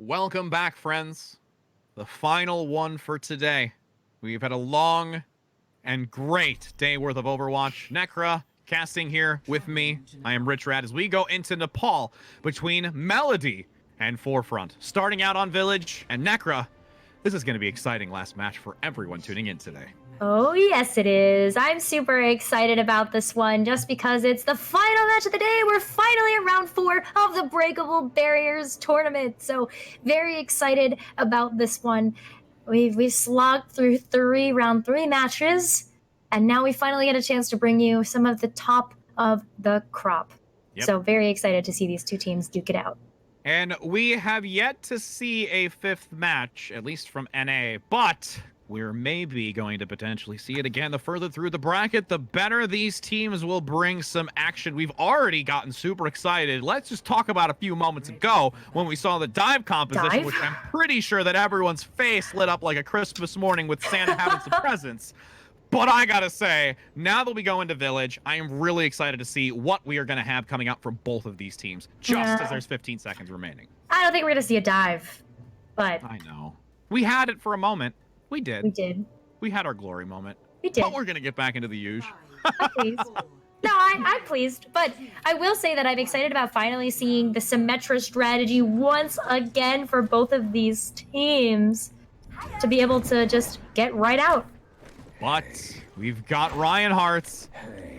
Welcome back, friends. The final one for today. We've had a long and great day worth of Overwatch. Necra casting here with me. I am Rich Rad as we go into Nepal between Melody and Forefront. Starting out on Village and Necra. This is going to be exciting last match for everyone tuning in today. Oh, yes, it is. I'm super excited about this one just because it's the final match of the day. We're finally at round 4 of the Breakable Barriers tournament. So very excited about this one. We've slogged through round 3 matches, and now we finally get a chance to bring you some of the top of the crop. Yep. So very excited to see these two teams duke it out. And we have yet to see a 5th match, at least from NA, but we're maybe going to potentially see it again. The further through the bracket, the better these teams will bring some action. We've already gotten super excited. Let's just talk about a few moments ago when we saw the dive composition, which I'm pretty sure that everyone's face lit up like a Christmas morning with Santa having some presents. But I gotta say, now that we go into Village, I am really excited to see what we are going to have coming out from both of these teams, just as there's 15 seconds remaining. I don't think we're going to see a dive, but... I know. We had it for a moment. We did. We did. We had our glory moment. We did. But we're going to get back into the huge. I'm pleased. No, I'm pleased, but I will say that I'm excited about finally seeing the Symmetra strategy once again for both of these teams to be able to just get right out. But we've got Ryan Hartz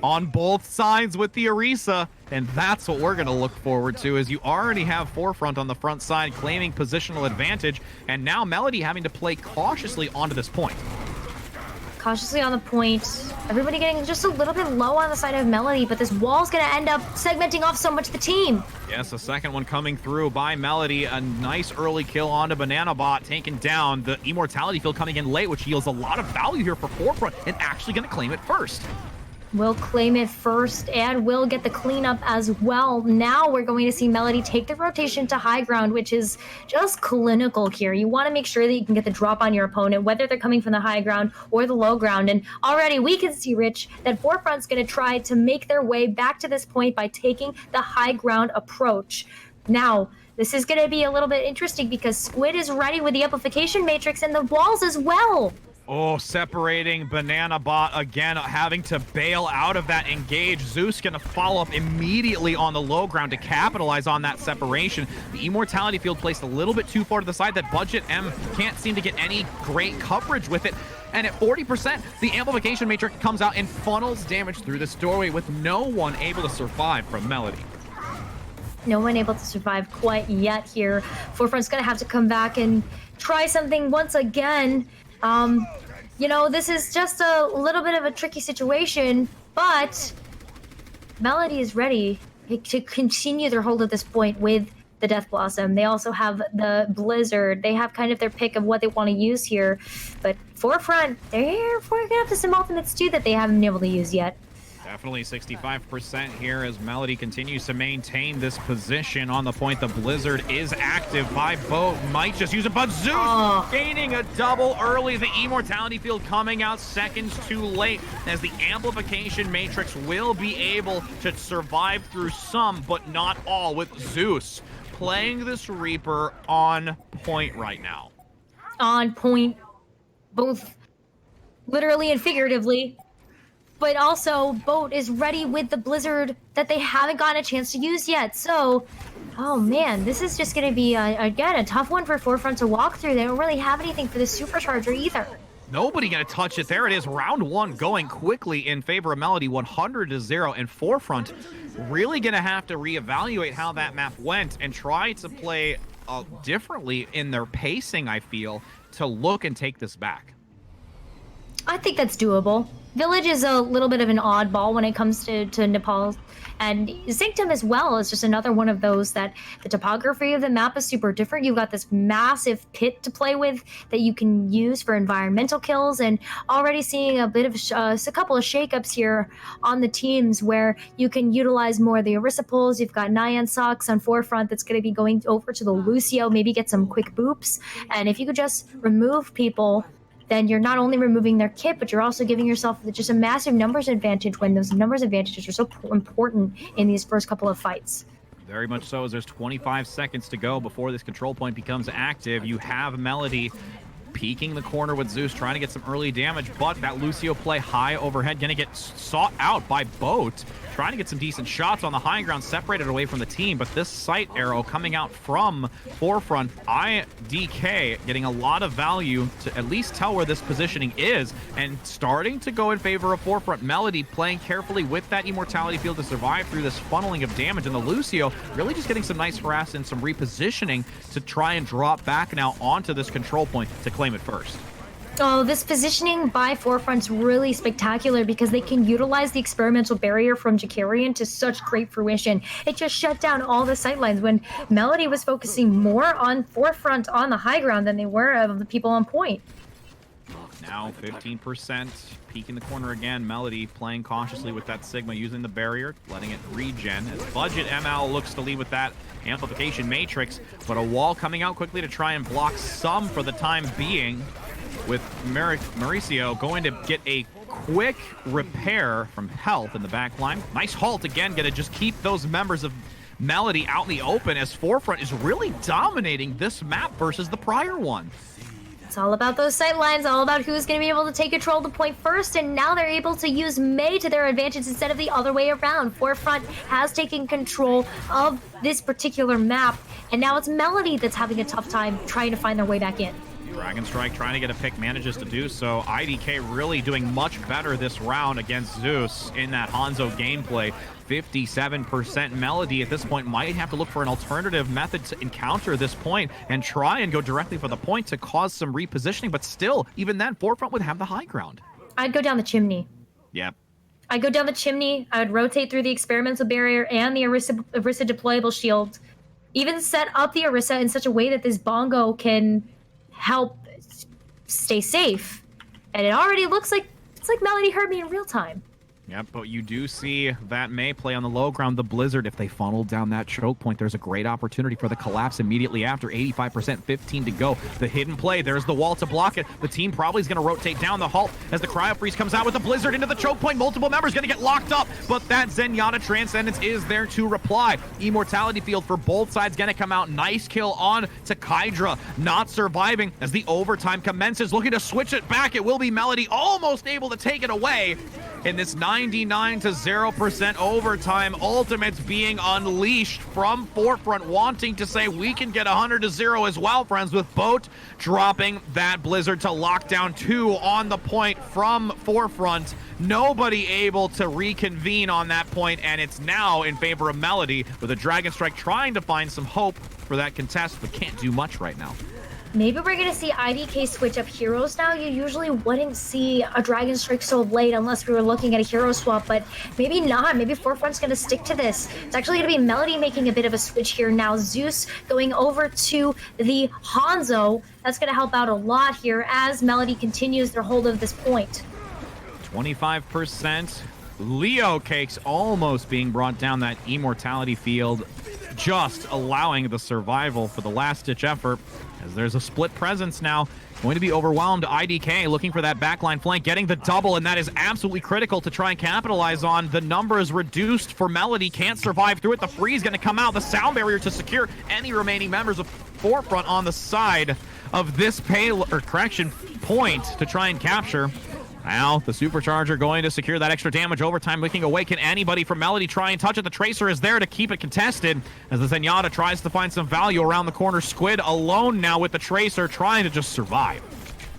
on both sides with the Orisa, and that's what we're going to look forward to, as you already have Forefront on the front side claiming positional advantage, and now Melody having to play cautiously onto this point. Cautiously on the point. Everybody getting just a little bit low on the side of Melody, but this wall's going to end up segmenting off so much the team. Yes, a second one coming through by Melody. A nice early kill onto Banana Bot, taken down. The Immortality field coming in late, which yields a lot of value here for Forefront, and actually going to claim it first. We'll claim it first, and we'll get the cleanup as well. Now we're going to see Melody take the rotation to high ground, which is just clinical here. You want to make sure that you can get the drop on your opponent, whether they're coming from the high ground or the low ground. And already we can see, Rich, that Forefront's going to try to make their way back to this point by taking the high ground approach. Now, this is going to be a little bit interesting because Squid is ready with the amplification matrix and the walls as well. Oh, separating Banana Bot again, having to bail out of that engage. Zeus gonna follow up immediately on the low ground to capitalize on that separation. The Immortality field placed a little bit too far to the side. That Budget M can't seem to get any great coverage with it. And at 40%, the amplification matrix comes out and funnels damage through this doorway with no one able to survive from Melody. No one able to survive quite yet here. Forefront's gonna have to come back and try something once again. You know, this is just a little bit of a tricky situation, but Melody is ready to continue their hold at this point with the Death Blossom. They also have the Blizzard. They have kind of their pick of what they want to use here, but Forefront, they're working up to some ultimates too that they haven't been able to use yet. Definitely 65% here as Melody continues to maintain this position on the point. The Blizzard is active by Boat. Might just use it, but Zeus gaining a double early. The Immortality field coming out seconds too late as the amplification matrix will be able to survive through some, but not all, with Zeus playing this Reaper on point right now. On point, both literally and figuratively. But also, Boat is ready with the Blizzard that they haven't gotten a chance to use yet. So, oh man, this is just going to be, again, a tough one for Forefront to walk through. They don't really have anything for the Supercharger either. Nobody going to touch it. There it is, round 1 going quickly in favor of Melody, 100-0, and Forefront really going to have to reevaluate how that map went and try to play differently in their pacing, I feel, to look and take this back. I think that's doable. Village is a little bit of an oddball when it comes to Nepal, and Sanctum as well is just another one of those that the topography of the map is super different. You've got this massive pit to play with that you can use for environmental kills, and already seeing a bit of a couple of shakeups here on the teams where you can utilize more of the Orisa pulls. You've got Nyan Socks on Forefront that's going to be going over to the Lucio, maybe get some quick boops, and if you could just remove people, then you're not only removing their kit, but you're also giving yourself just a massive numbers advantage when those numbers advantages are so important in these first couple of fights. Very much so, as there's 25 seconds to go before this control point becomes active. You have Melody peeking the corner with Zeus, trying to get some early damage, but that Lucio play high overhead gonna get sought out by Boat, trying to get some decent shots on the high ground, separated away from the team, but this sight arrow coming out from Forefront, IDK getting a lot of value to at least tell where this positioning is, and starting to go in favor of Forefront. Melody playing carefully with that immortality field to survive through this funneling of damage, and the Lucio really just getting some nice harass and some repositioning to try and drop back now onto this control point to claim it first. Oh, this positioning by Forefront's really spectacular because they can utilize the experimental barrier from Jakarian to such great fruition. It just shut down all the sightlines when Melody was focusing more on Forefront on the high ground than they were of the people on point. Now 15%, peek in the corner again. Melody playing cautiously with that Sigma, using the barrier, letting it regen as Budget ML looks to lead with that amplification matrix, but a wall coming out quickly to try and block some for the time being, with Mauricio going to get a quick repair from health in the back line. Nice halt again, gonna just keep those members of Melody out in the open as Forefront is really dominating this map versus the prior one. It's all about those sightlines, all about who's going to be able to take control of the point first, and now they're able to use May to their advantage instead of the other way around. Forefront has taken control of this particular map, and now it's Melody that's having a tough time trying to find their way back in. Dragon Strike trying to get a pick, manages to do so. IDK really doing much better this round against Zeus in that Hanzo gameplay. 57% Melody at this point might have to look for an alternative method to encounter this point and try and go directly for the point to cause some repositioning, but still, even then, Forefront would have the high ground. I'd go down the chimney. Yep. I'd go down the chimney, I would rotate through the experimental barrier and the Orisa deployable shield. Even set up the Orisa in such a way that this bongo can help stay safe. And it already looks like it's like Melody heard me in real time. Yep, but you do see that May play on the low ground, the Blizzard. If they funnel down that choke point, there's a great opportunity for the collapse immediately after. 85%, 15 to go. The hidden play, there's the wall to block it. The team probably is going to rotate down the halt as the Cryo Freeze comes out with the Blizzard into the choke point. Multiple members going to get locked up, but that Zenyatta Transcendence is there to reply. Immortality field for both sides going to come out. Nice kill on to Kydra, not surviving as the overtime commences. Looking to switch it back. It will be Melody almost able to take it away in this 99 to 0% overtime. Ultimates being unleashed from Forefront, wanting to say we can get 100 to 0 as well, friends, with Boat dropping that Blizzard to lock down 2 on the point from Forefront. Nobody able to reconvene on that point, and it's now in favor of Melody, with a Dragon Strike trying to find some hope for that contest, but can't do much right now. Maybe we're going to see IDK switch up heroes now. You usually wouldn't see a Dragon Strike so late unless we were looking at a hero swap, but maybe not. Maybe Forefront's going to stick to this. It's actually going to be Melody making a bit of a switch here now. Zeus going over to the Hanzo. That's going to help out a lot here as Melody continues their hold of this point. 25%. Leo Cakes almost being brought down that immortality field, just allowing the survival for the last-ditch effort, as there's a split presence now. Going to be overwhelmed. IDK looking for that backline flank, getting the double, and that is absolutely critical to try and capitalize on. The number is reduced for Melody, can't survive through it. The freeze going to come out, the sound barrier to secure any remaining members of Forefront on the side of this point to try and capture. Now, the Supercharger going to secure that extra damage. Overtime looking away. Can anybody from Melody try and touch it? The Tracer is there to keep it contested as the Zenyatta tries to find some value around the corner. Squid alone now with the Tracer, trying to just survive.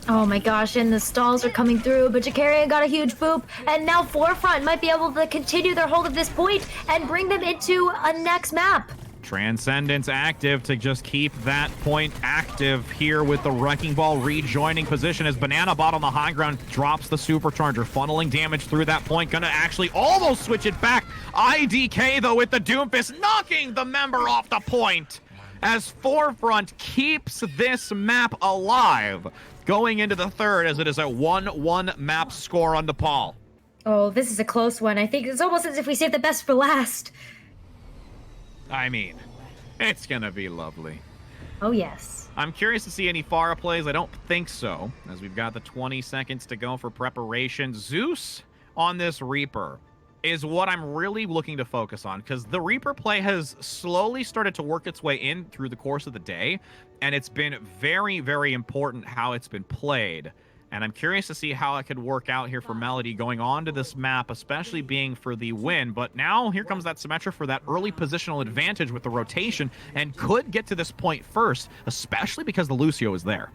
Oh my gosh, and the stalls are coming through, but Jakarian got a huge boop, and now Forefront might be able to continue their hold of this point and bring them into a next map. Transcendence active to just keep that point active here with the Wrecking Ball rejoining position as Banana Bot on the high ground drops the Supercharger, funneling damage through that point. Gonna actually almost switch it back. IDK, though, with the Doomfist, knocking the member off the point as Forefront keeps this map alive going into the third, as it is a 1-1 map score on Nepal. Oh, this is a close one. I think it's almost as if we saved the best for last. I mean, it's gonna be lovely. Oh, yes. I'm curious to see any Pharah plays. I don't think so, as we've got the 20 seconds to go for preparation. Zeus on this Reaper. is what I'm really looking to focus on, because the Reaper play has slowly started to work its way in through the course of the day, and it's been very, very important how it's been played. And I'm curious to see how it could work out here for Melody going on to this map, especially being for the win. But now here comes that Symmetra for that early positional advantage with the rotation, and could get to this point first, especially because the Lucio is there.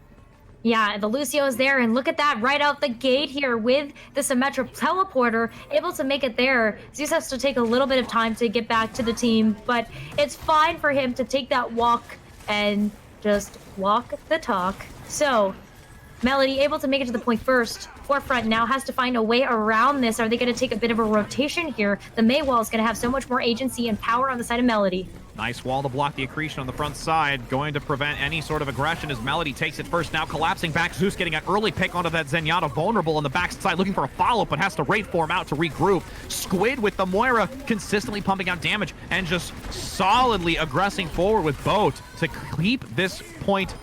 Yeah, the Lucio is there, and look at that right out the gate here with the Symmetra teleporter, able to make it there. Zeus has to take a little bit of time to get back to the team, but it's fine for him to take that walk and just walk the talk. So, Melody able to make it to the point first. Forefront now has to find a way around this. Are they going to take a bit of a rotation here? The Mei wall is going to have so much more agency and power on the side of Melody. Nice wall to block the accretion on the front side, going to prevent any sort of aggression as Melody takes it first, now collapsing back. Zeus getting an early pick onto that Zenyatta, vulnerable on the backside, looking for a follow-up, but has to wait for him out to regroup. Squid with the Moira consistently pumping out damage and just solidly aggressing forward with Boat to keep this point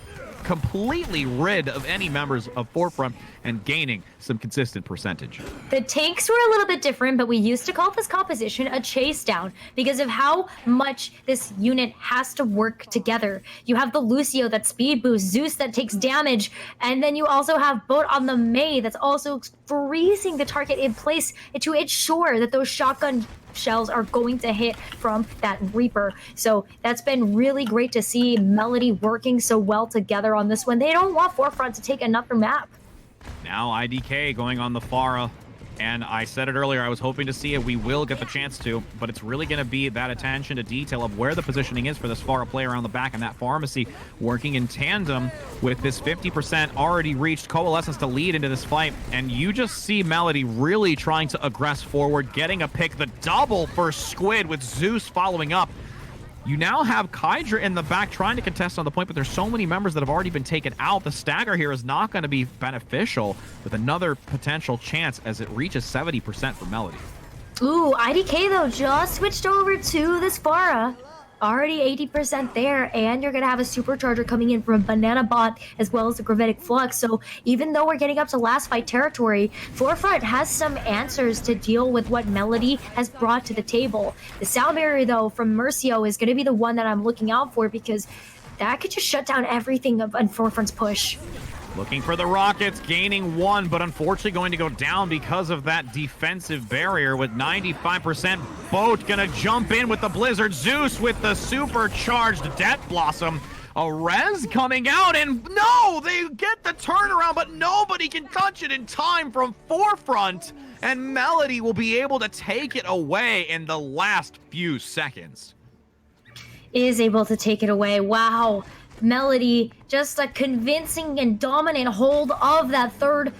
completely rid of any members of Forefront and gaining some consistent percentage. The takes were a little bit different, but we used to call this composition a chase down because of how much this unit has to work together. You have the Lucio that speed boosts, Zeus that takes damage, and then you also have Boat on the Mei that's also freezing the target in place to ensure that those shotgun shells are going to hit from that Reaper. So that's been really great to see Melody working so well together on this one. They don't want Forefront to take another map. Now IDK going on the Pharah, and I said it earlier, I was hoping to see it. We will get the chance to, but it's really going to be that attention to detail of where the positioning is for this Pharah player on the back, and that Pharmacy working in tandem with this 50% already reached Coalescence to lead into this fight. And you just see Melody really trying to aggress forward, getting a pick, the double for Squid with Zeus following up. You now have Kydra in the back trying to contest on the point, but there's so many members that have already been taken out. The stagger here is not going to be beneficial, with another potential chance as it reaches 70% for Melody. Ooh, IDK though just switched over to this Pharah. Already 80% there, and you're going to have a supercharger coming in from Banana Bot as well as the Gravitic Flux. So even though we're getting up to last fight territory, Forefront has some answers to deal with what Melody has brought to the table. The sound barrier, though, from Mercio is going to be the one that I'm looking out for, because that could just shut down everything on Forefront's push. Looking for the Rockets, gaining one, but unfortunately going to go down because of that defensive barrier with 95%. Boat gonna jump in with the Blizzard. Zeus with the supercharged Death Blossom. A res coming out, and no, they get the turnaround, but nobody can touch it in time from Forefront, and Melody will be able to take it away in the last few seconds. Is able to take it away. Wow. Melody just a convincing and dominant hold of that third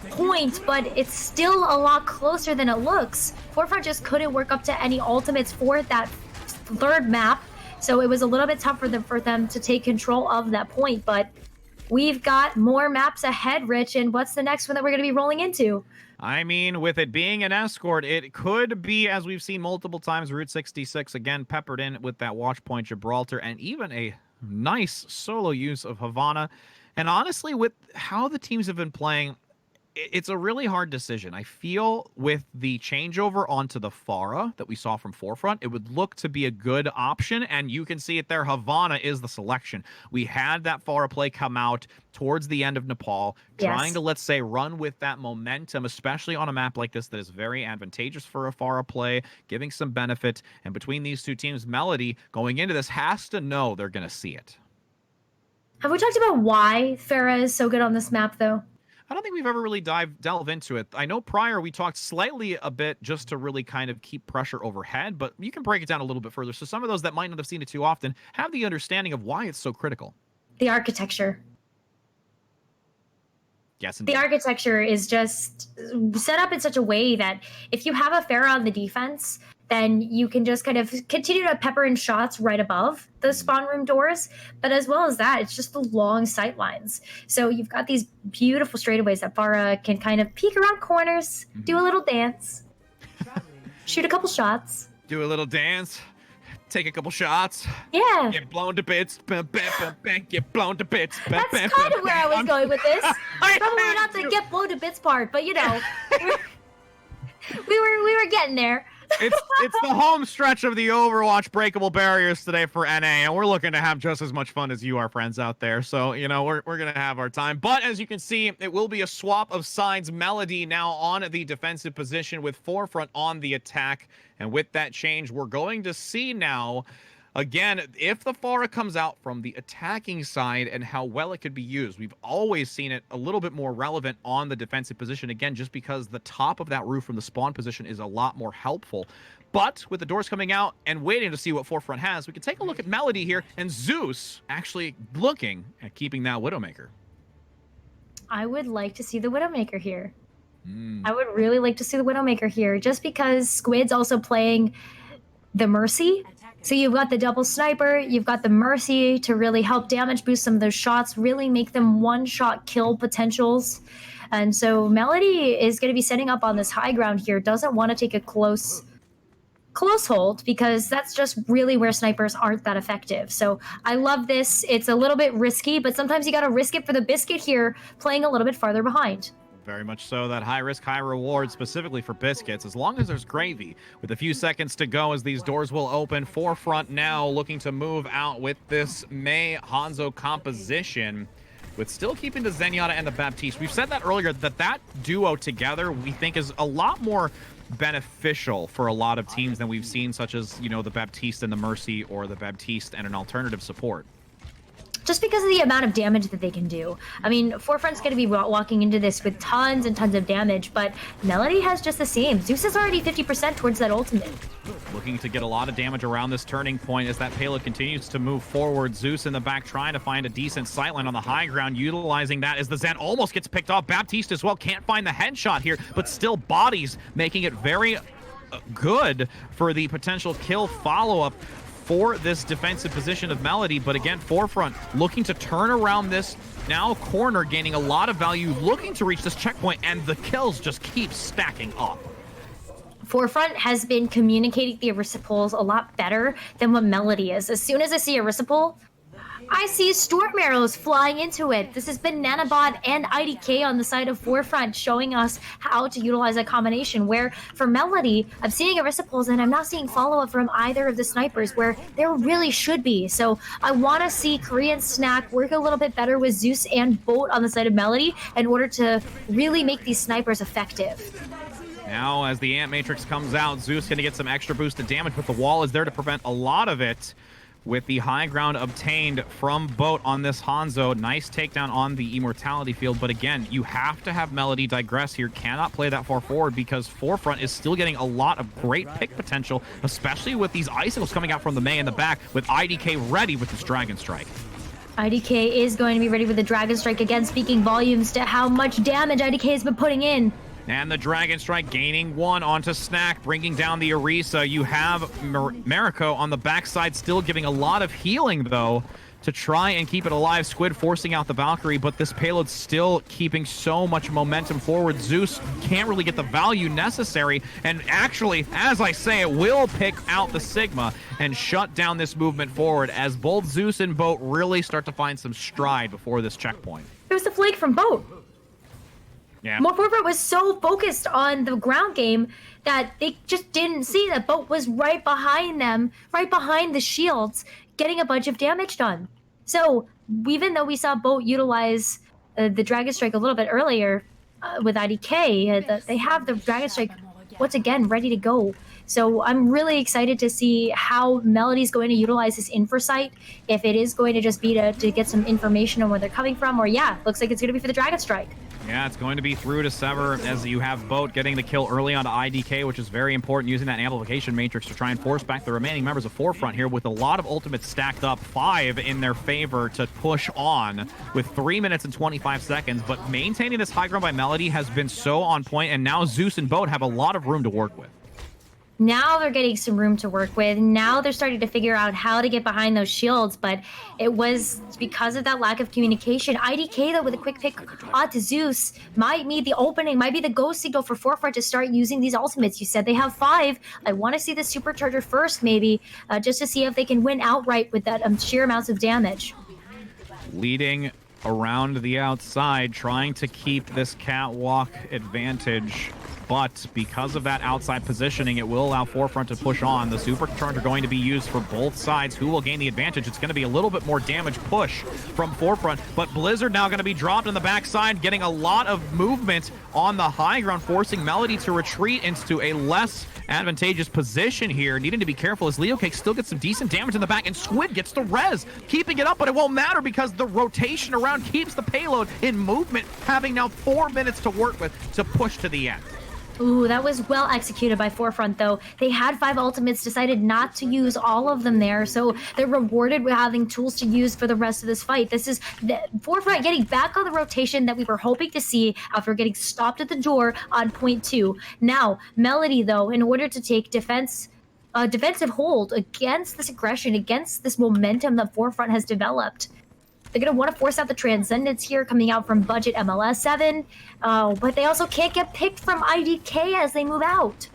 point, but it's still a lot closer than it looks. Forefront just couldn't work up to any ultimates for that third map, so it was a little bit tough for them to take control of that point. But we've got more maps ahead, Rich, and what's the next one that we're going to be rolling into? I mean, with it being an escort, it could be, as we've seen multiple times, Route 66 again peppered in with that watch point Gibraltar, and even a nice solo use of Havana. And honestly, with how the teams have been playing, it's a really hard decision. I feel with the changeover onto the Pharah that we saw from Forefront, it would look to be a good option, and you can see it there. Havana is the selection. We had that Pharah play come out towards the end of Nepal, trying to, let's say, run with that momentum, especially on a map like this that is very advantageous for a Pharah play, giving some benefit. And between these two teams, Melody, going into this, has to know they're going to see it. Have we talked about why Pharah is so good on this map, though? I don't think we've ever really delve into it. I know prior we talked slightly a bit just to really kind of keep pressure overhead, but you can break it down a little bit further. So some of those that might not have seen it too often have the understanding of why it's so critical. The architecture. Yes, indeed. The architecture is just set up in such a way that if you have a Pharah on the defense, then you can just kind of continue to pepper in shots right above the spawn room doors. But as well as that, it's just the long sight lines. So you've got these beautiful straightaways that Pharah can kind of peek around corners, do a little dance, shoot a couple shots. Do a little dance, take a couple shots. Yeah. Get blown to bits. Get blown to bits. That's kind of where I was going with this. Probably not the get blown to bits part, but you know. we were getting there. It's the home stretch of the Overwatch breakable barriers today for NA, and we're looking to have just as much fun as you are, friends out there. So, you know, we're going to have our time. But as you can see, it will be a swap of sides. Melody now on the defensive position with Forefront on the attack. And with that change, we're going to see now, again, if the Pharah comes out from the attacking side and how well it could be used. We've always seen it a little bit more relevant on the defensive position, again, just because the top of that roof from the spawn position is a lot more helpful. But with the doors coming out and waiting to see what Forefront has, we can take a look at Melody here, and Zeus actually looking at keeping that Widowmaker. I would like to see the Widowmaker here. I would really like to see the Widowmaker here, just because Squid's also playing the Mercy. So you've got the double sniper, you've got the Mercy to really help damage boost some of those shots, really make them one-shot kill potentials. And so Melody is going to be setting up on this high ground here, doesn't want to take a close hold, because that's just really where snipers aren't that effective. So I love this. It's a little bit risky, but sometimes you got to risk it for the biscuit here, playing a little bit farther behind. Very much so. That high risk, high reward, specifically for biscuits, as long as there's gravy. With a few seconds to go as these doors will open, Forefront now looking to move out with this Mei Hanzo composition, with still keeping the Zenyatta and the Baptiste. We've said that earlier, that duo together we think is a lot more beneficial for a lot of teams than we've seen, such as, you know, the Baptiste and the Mercy, or the Baptiste and an alternative support. Just because of the amount of damage that they can do. I mean, Forefront's going to be walking into this with tons and tons of damage, but Melody has just the same. Zeus is already 50% towards that ultimate. Looking to get a lot of damage around this turning point as that payload continues to move forward. Zeus in the back trying to find a decent sightline on the high ground, utilizing that as the Zen almost gets picked off. Baptiste as well can't find the headshot here, but still bodies, making it very good for the potential kill follow-up for this defensive position of Melody. But again, Forefront looking to turn around this now corner, gaining a lot of value, looking to reach this checkpoint, and the kills just keep stacking up. Forefront has been communicating the Erisipals a lot better than what Melody is. As soon as I see Erisipal, I see Storm Arrows flying into it. This has been Nanobot and IDK on the side of Forefront showing us how to utilize that combination, where for Melody, I'm seeing Erisipals and I'm not seeing follow-up from either of the snipers where there really should be. So I want to see Korean Snack work a little bit better with Zeus and Boat on the side of Melody in order to really make these snipers effective. Now as the Ant Matrix comes out, Zeus going to get some extra boosted damage, but the wall is there to prevent a lot of it. With the high ground obtained from Boat on this Hanzo. Nice takedown on the Immortality field. But again, you have to have Melody digress here. Cannot play that far forward because Forefront is still getting a lot of great pick potential, especially with these icicles coming out from the Mei in the back, with IDK ready with this Dragon Strike. IDK is going to be ready with the Dragon Strike again, speaking volumes to how much damage IDK has been putting in. And the Dragon Strike gaining one onto Snack, bringing down the Orisa. You have Mariko on the backside still giving a lot of healing, though, to try and keep it alive. Squid forcing out the Valkyrie, but this payload still keeping so much momentum forward. Zeus can't really get the value necessary, and actually, as I say, it will pick out the Sigma and shut down this movement forward as both Zeus and Boat really start to find some stride before this checkpoint. It was the flake from Boat. Yeah. Forefront was so focused on the ground game that they just didn't see that Boat was right behind them, right behind the shields, getting a bunch of damage done. So even though we saw Boat utilize the Dragon Strike a little bit earlier with IDK, they have the Dragon Strike once again ready to go. So I'm really excited to see how Melody's going to utilize this infosight, if it is going to just be to get some information on where they're coming from, or yeah, looks like it's going to be for the Dragon Strike. Yeah, it's going to be through to Sever as you have Boat getting the kill early onto IDK, which is very important, using that amplification matrix to try and force back the remaining members of Forefront here with a lot of ultimates stacked up, 5 in their favor to push on with 3 minutes and 25 seconds. But maintaining this high ground by Melody has been so on point, and now Zeus and Boat have a lot of room to work with. Now they're getting some room to work with. Now they're starting to figure out how to get behind those shields, but it was because of that lack of communication. IDK, though, with a quick pick onto Zeus, might be the opening, might be the go signal for Forefront to start using these ultimates. You said they have 5. I want to see the Supercharger first, maybe, just to see if they can win outright with that sheer amounts of damage. Leading around the outside, trying to keep this catwalk advantage. But because of that outside positioning, it will allow Forefront to push on. The Supercharger going to be used for both sides. Who will gain the advantage? It's going to be a little bit more damage push from Forefront, but Blizzard now going to be dropped on the backside, getting a lot of movement on the high ground, forcing Melody to retreat into a less advantageous position here. Needing to be careful as LeoCake still gets some decent damage in the back, and Squid gets the res, keeping it up, but it won't matter because the rotation around keeps the payload in movement, having now 4 minutes to work with to push to the end. Ooh, that was well executed by Forefront, though. They had 5 ultimates, decided not to use all of them there, so they're rewarded with having tools to use for the rest of this fight. This is Forefront getting back on the rotation that we were hoping to see after getting stopped at the door on point 2. Now, Melody, though, in order to take defensive hold against this aggression, against this momentum that Forefront has developed, they're going to want to force out the Transcendence here, coming out from budget MLS 7, but they also can't get picked from IDK as they move out.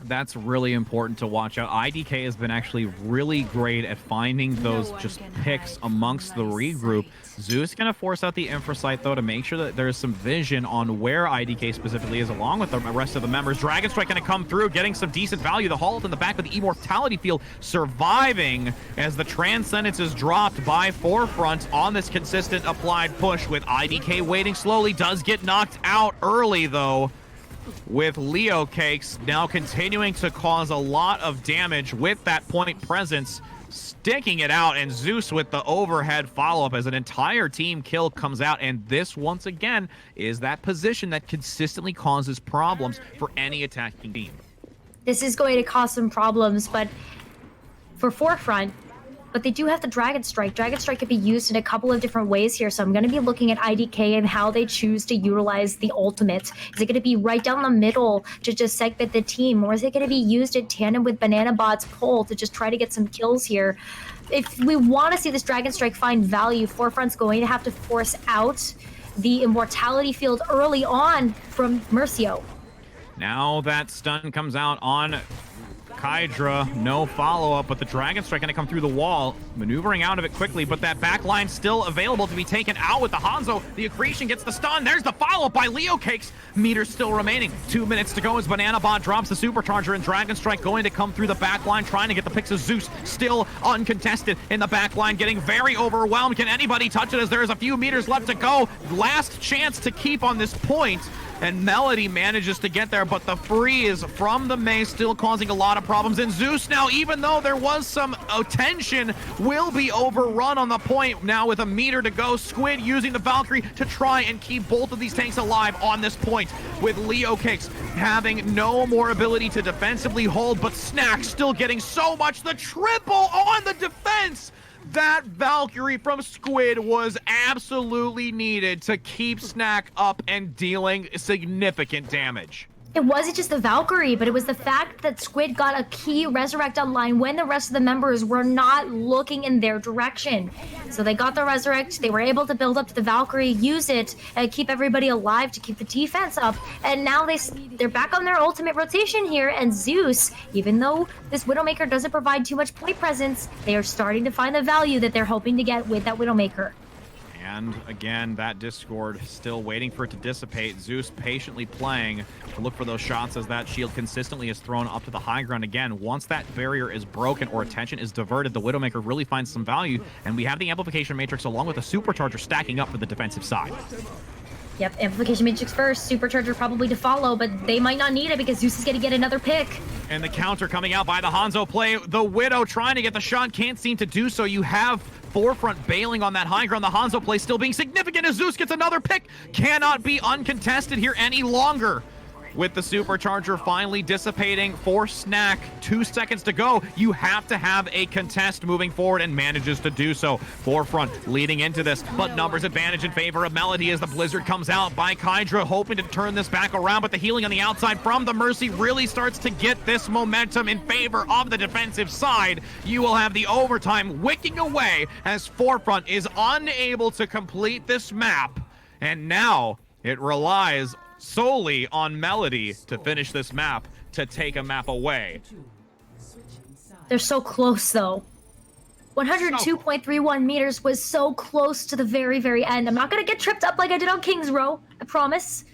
That's really important to watch out. IDK has been actually really great at finding those just picks amongst the regroup. Zeus going to force out the Infrasight, though, to make sure that there's some vision on where IDK specifically is, along with the rest of the members. Dragon Strike going to come through, getting some decent value. The Halt in the back of the Immortality Field surviving as the Transcendence is dropped by Forefront on this consistent applied push, with IDK waiting slowly. Does get knocked out early, though, with LeoCakes now continuing to cause a lot of damage with that point presence, sticking it out, and Zeus with the overhead follow-up as an entire team kill comes out. And this, once again, is that position that consistently causes problems for any attacking team. This is going to cause some problems, but for Forefront, but they do have the Dragon Strike. Dragon Strike can be used in a couple of different ways here, so I'm going to be looking at IDK and how they choose to utilize the ultimate. Is it going to be right down the middle to just segment the team, or is it going to be used in tandem with Banana Bot's pull to just try to get some kills here? If we want to see this Dragon Strike find value, Forefront's going to have to force out the Immortality Field early on from Mercio. Now that stun comes out on Kydra, no follow-up, but the Dragon Strike going to come through the wall, maneuvering out of it quickly, but that backline still available to be taken out with the Hanzo. The Accretion gets the stun. There's the follow-up by LeoCakes. Meters still remaining. 2 minutes to go as Banana Bot drops the Supercharger, and Dragon Strike going to come through the backline, trying to get the picks of Zeus. Still uncontested in the backline, getting very overwhelmed. Can anybody touch it as there's a few meters left to go? Last chance to keep on this point, and Melody manages to get there, but the freeze from the mace still causing a lot of problems. And Zeus now, even though there was some tension, will be overrun on the point now with a meter to go. Squid using the Valkyrie to try and keep both of these tanks alive on this point, with LeoCakes having no more ability to defensively hold, but Snack still getting so much. The triple on the defense! That Valkyrie from Squid was absolutely needed to keep Snack up and dealing significant damage. It wasn't just the Valkyrie, but it was the fact that Squid got a key Resurrect online when the rest of the members were not looking in their direction. So they got the Resurrect, they were able to build up to the Valkyrie, use it, and keep everybody alive to keep the defense up. And now they're back on their ultimate rotation here, and Zeus, even though this Widowmaker doesn't provide too much point presence, they are starting to find the value that they're hoping to get with that Widowmaker. And again, that Discord still waiting for it to dissipate. Zeus patiently playing to look for those shots as that shield consistently is thrown up to the high ground again. Once that barrier is broken or attention is diverted, the Widowmaker really finds some value, and we have the Amplification Matrix along with a Supercharger stacking up for the defensive side. Yep, Amplification Matrix first, Supercharger probably to follow, but they might not need it because Zeus is going to get another pick. And the counter coming out by the Hanzo play. The Widow trying to get the shot, can't seem to do so. You have Forefront bailing on that high ground. The Hanzo play still being significant as Zeus gets another pick. Cannot be uncontested here any longer. With the Supercharger finally dissipating for Snack, 2 seconds to go. You have to have a contest moving forward, and manages to do so. Forefront leading into this, but numbers advantage in favor of Melody as the Blizzard comes out by Kydra, hoping to turn this back around, but the healing on the outside from the Mercy really starts to get this momentum in favor of the defensive side. You will have the overtime wicking away as Forefront is unable to complete this map, and now it relies solely on Melody to finish this map, to take a map away. They're so close, though. 102.31 meters was so close to the very, very end. I'm not going to get tripped up like I did on King's Row, I promise.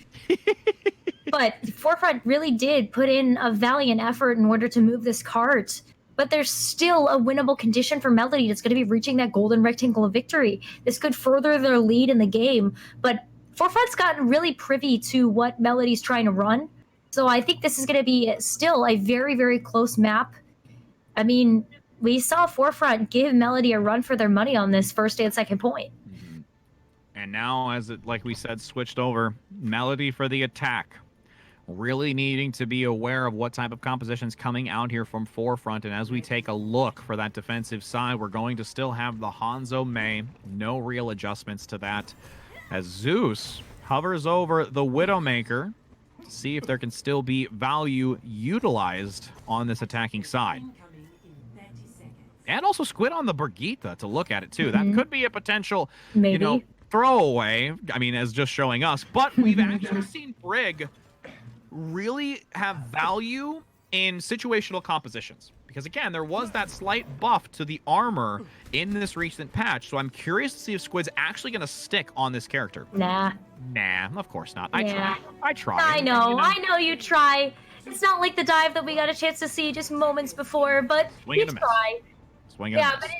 But Forefront really did put in a valiant effort in order to move this cart. But there's still a winnable condition for Melody that's going to be reaching that golden rectangle of victory. This could further their lead in the game, but Forefront's gotten really privy to what Melody's trying to run. So I think this is going to be still a very, very close map. I mean, we saw Forefront give Melody a run for their money on this first and second point. Mm-hmm. And now, as it, like we said, switched over, Melody for the attack. Really needing to be aware of what type of composition's coming out here from Forefront. And as we take a look for that defensive side, we're going to still have the Hanzo Mei. No real adjustments to that. As Zeus hovers over the Widowmaker to see if there can still be value utilized on this attacking side. And also Squid on the Brigitte to look at it too. That could be a potential, Maybe. Throwaway. I mean, as just showing us. But we've actually seen Brig really have value in situational compositions. Because again, there was that slight buff to the armor in this recent patch. So I'm curious to see if Squid's actually going to stick on this character. Nah, of course not. Yeah. I try. I know you try. It's not like the dive that we got a chance to see just moments before, but you try. Yeah, but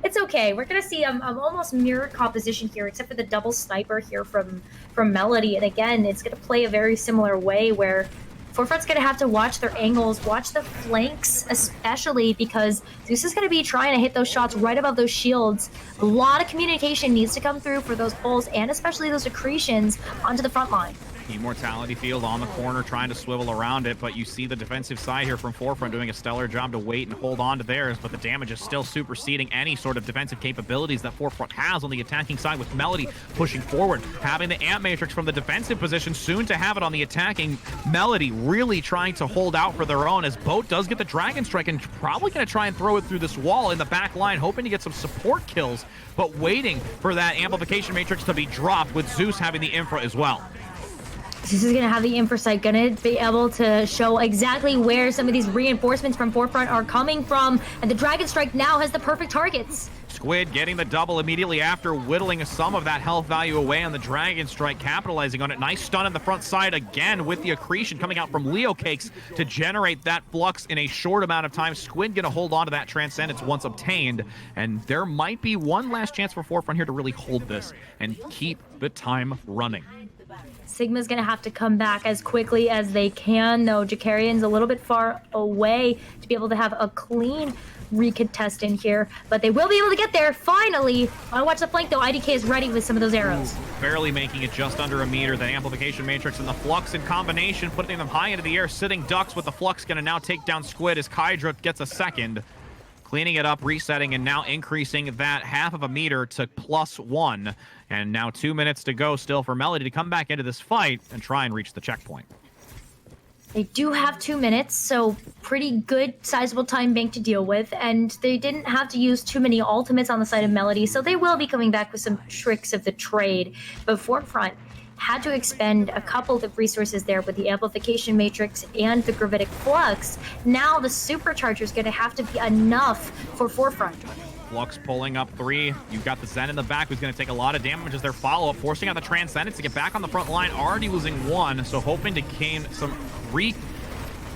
it's okay. We're gonna see almost mirrored composition here, except for the double sniper here from Melody. And again, it's gonna play a very similar way where Forefront's gonna have to watch their angles, watch the flanks, especially because Zeus is gonna be trying to hit those shots right above those shields. A lot of communication needs to come through for those pulls and especially those accretions onto the front line. Immortality field on the corner, trying to swivel around it, but you see the defensive side here from Forefront doing a stellar job to wait and hold on to theirs, but the damage is still superseding any sort of defensive capabilities that Forefront has on the attacking side, with Melody pushing forward, having the Amp Matrix from the defensive position, soon to have it on the attacking. Melody really trying to hold out for their own, as Boat does get the Dragon Strike and probably going to try and throw it through this wall in the back line, hoping to get some support kills, but waiting for that Amplification Matrix to be dropped, with Zeus having the infra as well. This is going to have the infrasight, going to be able to show exactly where some of these reinforcements from Forefront are coming from, and the Dragon Strike now has the perfect targets. Squid getting the double immediately after, whittling some of that health value away on the Dragon Strike, capitalizing on it. Nice stun on the front side again with the accretion coming out from Leo Cakes to generate that flux in a short amount of time. Squid gonna hold on to that Transcendence once obtained, and there might be one last chance for Forefront here to really hold this and keep the time running. Sigma's going to have to come back as quickly as they can, though. Jakarian's a little bit far away to be able to have a clean recontest in here, but they will be able to get there, finally. I watch the flank, though. IDK is ready with some of those arrows. Barely making it just under a meter. The Amplification Matrix and the Flux in combination, putting them high into the air. Sitting Ducks with the Flux going to now take down Squid as Kydra gets a second. Cleaning it up, resetting, and now increasing that half of a meter to +1. And now 2 minutes to go still for Melody to come back into this fight and try and reach the checkpoint. They do have 2 minutes, so pretty good sizable time bank to deal with, and they didn't have to use too many ultimates on the side of Melody, so they will be coming back with some tricks of the trade. But Forefront had to expend a couple of resources there with the Amplification Matrix and the Gravitic Flux. Now the Supercharger is going to have to be enough for Forefront. Flux pulling up 3. You've got the Zen in the back, who's going to take a lot of damage as their follow-up, forcing out the Transcendence to get back on the front line, already losing 1, so hoping to gain some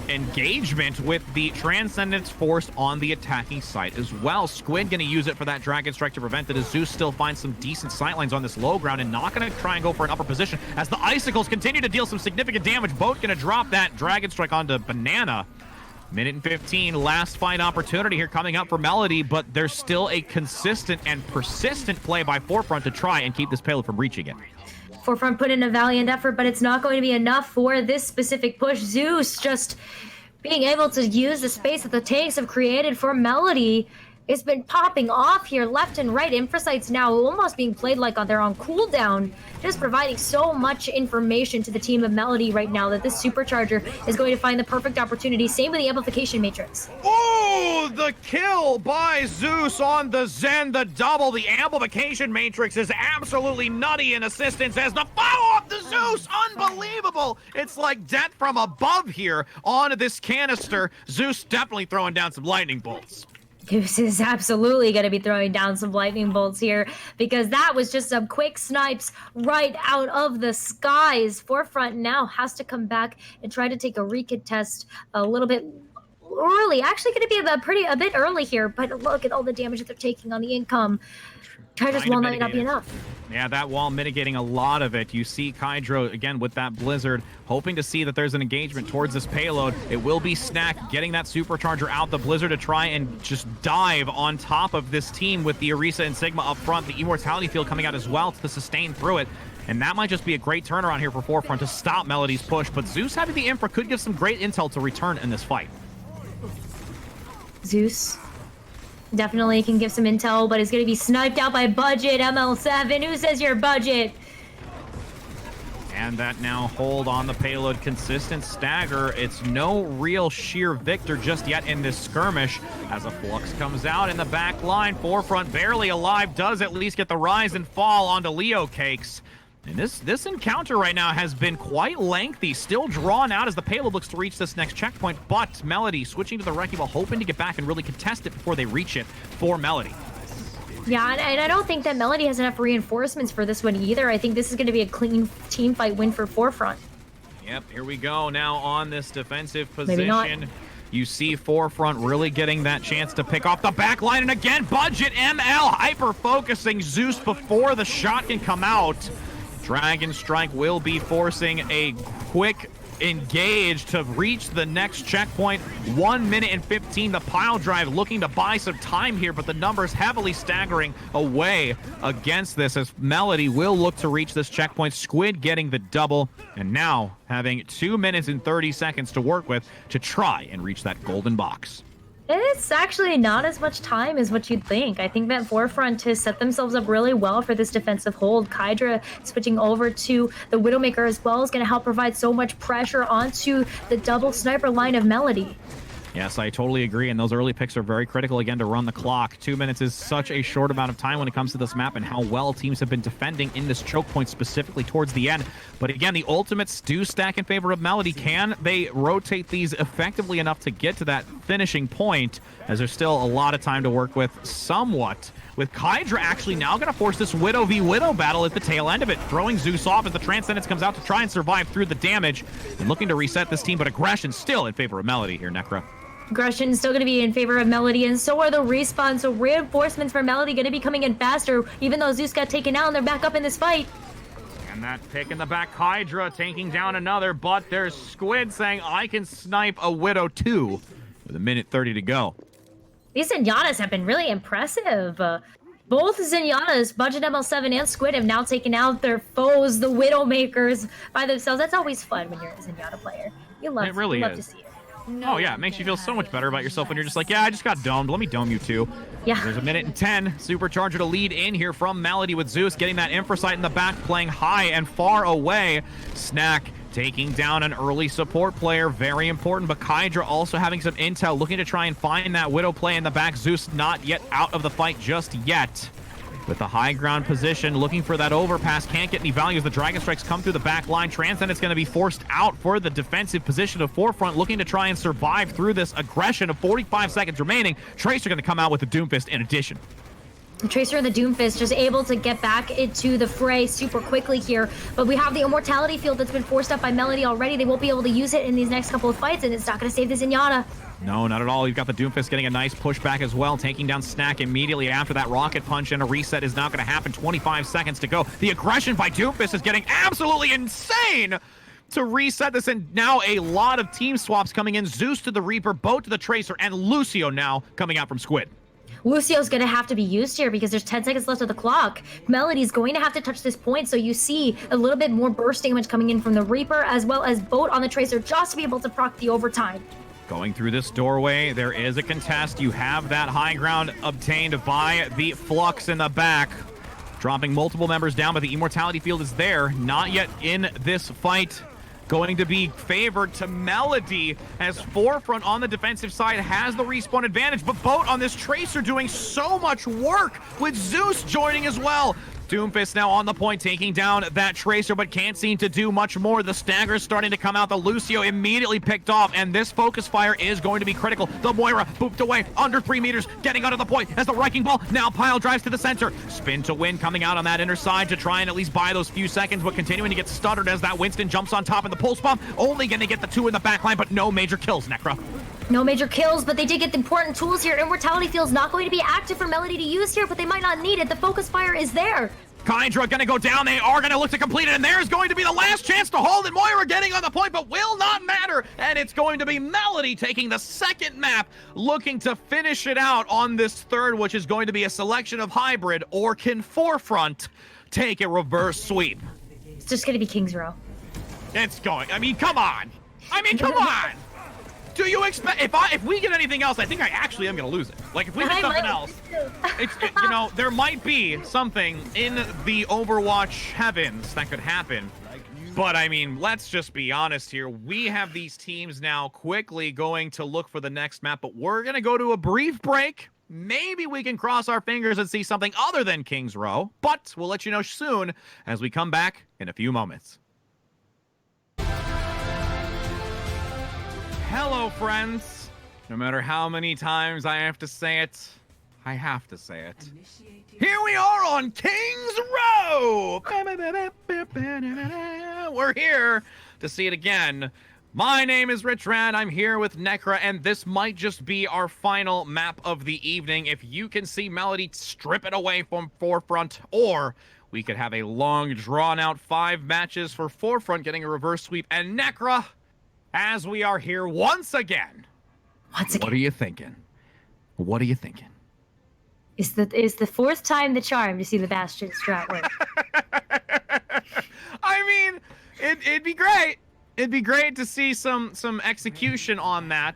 engagement with the Transcendence force on the attacking side as well. Squid going to use it for that Dragon Strike to prevent it, as Zeus still finds some decent sightlines on this low ground and not going to try and go for an upper position as the Icicles continue to deal some significant damage. Boat going to drop that Dragon Strike onto Banana. Minute and 15, last fight opportunity here coming up for Melody, but there's still a consistent and persistent play by Forefront to try and keep this payload from reaching it. Forefront put in a valiant effort, but it's not going to be enough for this specific push. Zeus just being able to use the space that the tanks have created for Melody. It's been popping off here left and right. Infrasights now almost being played like they're on cooldown, just providing so much information to the team of Melody right now that this Supercharger is going to find the perfect opportunity. Same with the Amplification Matrix. Oh, the kill by Zeus on the Zen, the double. The Amplification Matrix is absolutely nutty in assistance as the follow-up to Zeus. Unbelievable. It's like death from above here on this canister. Zeus definitely throwing down some lightning bolts. Goose is absolutely going to be throwing down some lightning bolts here because that was just some quick snipes right out of the skies. Forefront now has to come back and try to take a recontest a little bit early. Actually going to be a bit early here, but look at all the damage that they're taking on the income. Kydra's wall might not be enough. Yeah, that wall mitigating a lot of it. You see Kydra, again, with that blizzard, hoping to see that there's an engagement towards this payload. It will be Snack getting that supercharger out the blizzard to try and just dive on top of this team with the Orisa and Sigma up front. The immortality field coming out as well to sustain through it. And that might just be a great turnaround here for Forefront to stop Melody's push. But Zeus having the infra could give some great intel to return in this fight. Zeus definitely can give some intel, but it's going to be sniped out by Budget. ML7, who says your Budget? And that now hold on the payload, consistent stagger. It's no real sheer victor just yet in this skirmish as a Flux comes out in the back line. Forefront barely alive, does at least get the rise and fall onto Leo Cakes. And this encounter right now has been quite lengthy, still drawn out as the payload looks to reach this next checkpoint, but Melody switching to the Wrecking Ball, hoping to get back and really contest it before they reach it for Melody. Yeah, and I don't think that Melody has enough reinforcements for this one either. I think this is going to be a clean team fight win for Forefront. Yep, here we go now on this defensive Maybe not. position. You see Forefront really getting that chance to pick off the back line, and again, Budget ML hyper-focusing Zeus before the shot can come out. Dragon Strike will be forcing a quick engage to reach the next checkpoint. 1 minute and 15. The pile drive looking to buy some time here, but the numbers heavily staggering away against this as Melody will look to reach this checkpoint. Squid getting the double, and now having 2 minutes and 30 seconds to work with to try and reach that golden box. It's actually not as much time as what you'd think. I think that Forefront has set themselves up really well for this defensive hold. Kydra switching over to the Widowmaker as well is going to help provide so much pressure onto the double sniper line of Melody. Yes, I totally agree, and those early picks are very critical, again, to run the clock. 2 minutes is such a short amount of time when it comes to this map and how well teams have been defending in this choke point, specifically towards the end. But again, the ultimates do stack in favor of Melody. Can they rotate these effectively enough to get to that finishing point, as there's still a lot of time to work with somewhat? With Kydra actually now going to force this Widow v Widow battle at the tail end of it, throwing Zeus off as the Transcendence comes out to try and survive through the damage and looking to reset this team, but aggression still in favor of Melody here, Necra. Aggression still going to be in favor of Melody, and so are the respawns. So reinforcements for Melody going to be coming in faster, even though Zeus got taken out and they're back up in this fight. And that pick in the back, Hydra taking down another, but there's Squid saying, I can snipe a Widow too, with 1 minute 30 to go. These Zenyatas have been really impressive. Both Zenyatas, Budget ML7 and Squid, have now taken out their foes, the Widowmakers, by themselves. That's always fun when you're a Zenyatta player. You love to see it. Oh yeah, it makes you feel so much better about yourself when you're just like, yeah, I just got domed. Let me dome you too. Yeah. There's 1 minute and 10. Supercharger to lead in here from Melody with Zeus getting that infrasight in the back, playing high and far away. Snack taking down an early support player, very important, but Kydra also having some intel, looking to try and find that Widow play in the back. Zeus not yet out of the fight just yet. With the high ground position, looking for that overpass, can't get any value as the Dragon Strikes come through the back line. Transcendent's going to be forced out for the defensive position of Forefront, looking to try and survive through this aggression of 45 seconds remaining. Tracer going to come out with the Doomfist in addition. Tracer and the Doomfist just able to get back into the fray super quickly here, but we have the Immortality Field that's been forced up by Melody already. They won't be able to use it in these next couple of fights, and it's not going to save the Zenyatta. No, not at all. You've got the Doomfist getting a nice pushback as well, taking down Snack immediately after that rocket punch, and a reset is not going to happen. 25 seconds to go. The aggression by Doomfist is getting absolutely insane to reset this, and now a lot of team swaps coming in. Zeus to the Reaper, Boat to the Tracer, and Lucio now coming out from Squid. Lucio's going to have to be used here because there's 10 seconds left of the clock. Melody's going to have to touch this point, so you see a little bit more burst damage coming in from the Reaper, as well as Boat on the Tracer, just to be able to proc the overtime. Going through this doorway, there is a contest. You have that high ground obtained by the Flux in the back. Dropping multiple members down, but the Immortality Field is there. Not yet in this fight. Going to be favored to Melody as Forefront on the defensive side has the respawn advantage, but Boat on this Tracer doing so much work with Zeus joining as well. Doomfist now on the point, taking down that Tracer, but can't seem to do much more. The stagger's starting to come out. The Lucio immediately picked off, and this focus fire is going to be critical. The Moira booped away under 3 meters, getting out of the point as the Wrecking Ball now pile drives to the center. Spin to win coming out on that inner side to try and at least buy those few seconds, but continuing to get stuttered as that Winston jumps on top in the pulse bomb. Only going to get the 2 in the backline, but no major kills, Necra. No major kills, but they did get the important tools here. Immortality Field's not going to be active for Melody to use here, but they might not need it. The focus fire is there. Kydra gonna go down. They are gonna look to complete it, and there's going to be the last chance to hold it. Moira getting on the point, but will not matter. And it's going to be Melody taking the second map, looking to finish it out on this third, which is going to be a selection of hybrid, or can Forefront take a reverse sweep? It's just gonna be King's Row. It's going. I mean, come on. Come on. Do you expect if we get anything else? I think I actually am gonna lose it. Like if we get something else, you know, there might be something in the Overwatch heavens that could happen. But I mean, let's just be honest here. We have these teams now quickly going to look for the next map, but we're gonna go to a brief break. Maybe we can cross our fingers and see something other than King's Row, but we'll let you know soon as we come back in a few moments. Hello, friends. No matter how many times I have to say it, I have to say it. Here we are on King's Row! We're here to see it again. My name is Rich Rad. I'm here with Necra, and this might just be our final map of the evening. If you can see Melody strip it away from Forefront, or we could have a long, drawn-out 5 matches for Forefront getting a reverse sweep, and Necra, as we are here once again. What are you thinking? What are you thinking? Is the fourth time the charm to see the Bastion strat work? I mean, it'd be great. It'd be great to see some execution on that.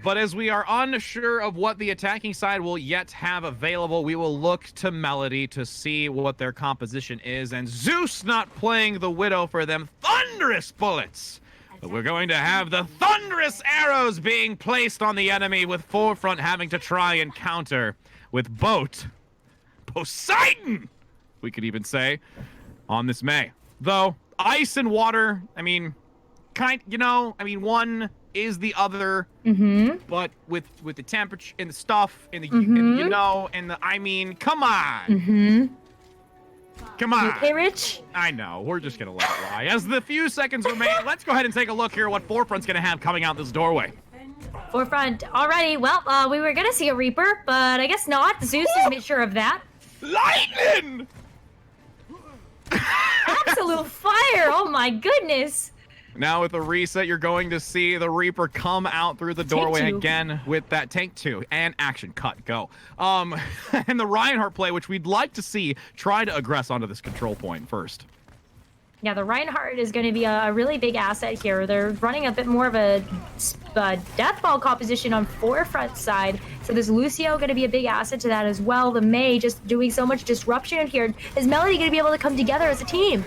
But as we are unsure of what the attacking side will yet have available, we will look to Melody to see what their composition is. And Zeus not playing the Widow for them. Thunderous bullets! But we're going to have the thunderous arrows being placed on the enemy, with Forefront having to try and counter with Poseidon, we could even say, on this May. Though, ice and water, I mean, one is the other, but with the temperature and the stuff and the, come on. Come on. Okay, Rich? I know. We're just going to let it lie. As the few seconds remain, let's go ahead and take a look here at what Forefront's going to have coming out this doorway. Forefront. Alrighty. Well, we were going to see a Reaper, but I guess not. Zeus has made sure of that. Lightning! Absolute fire. Oh, my goodness. Now with the reset, you're going to see the Reaper come out through the doorway again with that Tank 2 and action cut go. And the Reinhardt play, which we'd like to see, try to aggress onto this control point first. Yeah, the Reinhardt is going to be a really big asset here. They're running a bit more of a death ball composition on Forefront side. So this Lucio going to be a big asset to that as well. The May just doing so much disruption here. Is Melody going to be able to come together as a team?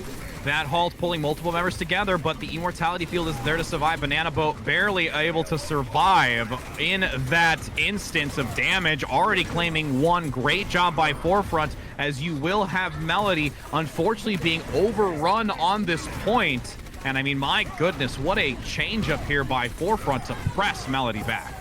That halt pulling multiple members together, but the Immortality Field is there to survive. Banana Boat barely able to survive in that instance of damage, already claiming 1. Great job by Forefront, as you will have Melody unfortunately being overrun on this point. And I mean, my goodness, what a change up here by Forefront to press Melody back.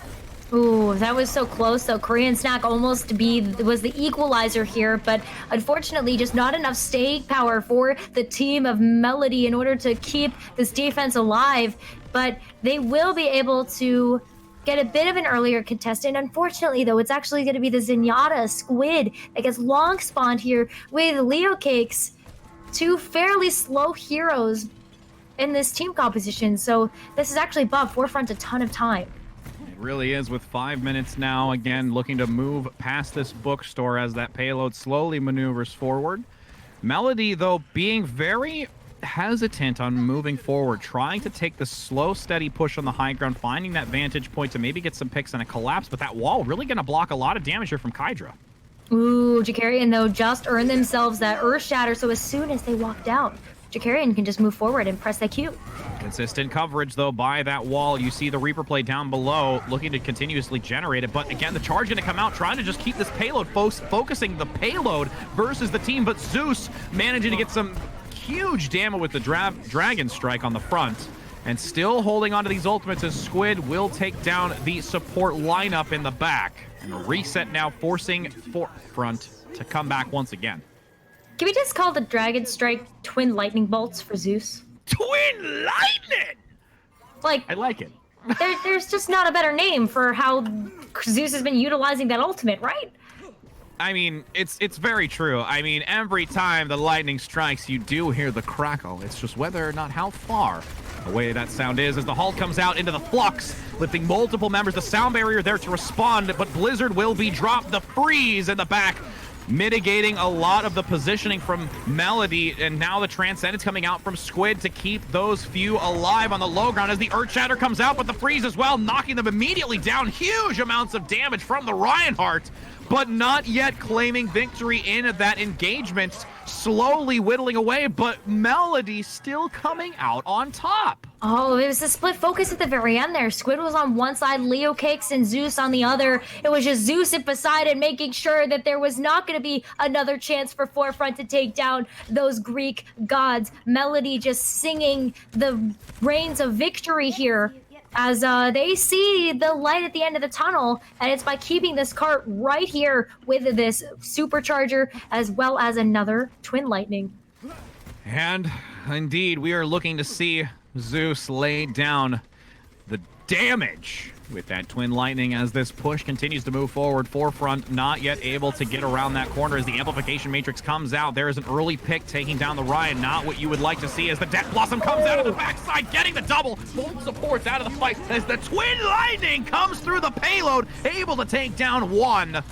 Ooh, that was so close, though. Korean Snack almost was the equalizer here, but unfortunately just not enough staying power for the team of Melody in order to keep this defense alive. But they will be able to get a bit of an earlier contestant. Unfortunately, though, it's actually going to be the Zenyatta Squid that gets long spawned here with Leo Cakes, 2 fairly slow heroes in this team composition. So this is actually bought Forefront a ton of time. Really is, with 5 minutes now, again looking to move past this bookstore as that payload slowly maneuvers forward. Melody, though, being very hesitant on moving forward, trying to take the slow, steady push on the high ground, finding that vantage point to maybe get some picks and a collapse, but that wall really going to block a lot of damage here from Kydra. Ooh, Jakarian, though, just earned themselves that Earth Shatter, so as soon as they walk down, Jakarian can just move forward and press that Q. Consistent coverage, though, by that wall. You see the Reaper play down below, looking to continuously generate it. But again, the charge going to come out, trying to just keep this payload, focusing the payload versus the team. But Zeus managing to get some huge damage with the Dragon Strike on the front. And still holding on to these ultimates as Squid will take down the support lineup in the back. And a reset now forcing Forefront to come back once again. Can we just call the Dragon Strike Twin Lightning Bolts for Zeus? Twin Lightning! Like, I like it. there's just not a better name for how Zeus has been utilizing that ultimate, right? I mean, it's very true. I mean, every time the lightning strikes, you do hear the crackle. It's just whether or not how far away that sound is as the Hulk comes out into the flux, lifting multiple members. The sound barrier there to respond, but Blizzard will be dropped. The freeze in the back, mitigating a lot of the positioning from Melody, and now the Transcendence coming out from Squid to keep those few alive on the low ground as the Earth Shatter comes out, but the freeze as well, knocking them immediately down. Huge amounts of damage from the Reinhardt, but not yet claiming victory in that engagement, slowly whittling away, but Melody still coming out on top. Oh, it was a split focus at the very end there. Squid was on one side, Leo Cakes and Zeus on the other. It was just Zeus and Poseidon making sure that there was not going to be another chance for Forefront to take down those Greek gods. Melody just singing the reigns of victory here as they see the light at the end of the tunnel, and it's by keeping this cart right here with this supercharger as well as another Twin Lightning. And indeed, we are looking to see Zeus lay down the damage with that Twin Lightning as this push continues to move forward. Forefront not yet able to get around that corner as the amplification matrix comes out. There is an early pick taking down the Ryan. Not what you would like to see as the Death Blossom comes out of the backside, getting the double. Both supports out of the fight as the Twin Lightning comes through the payload, able to take down one.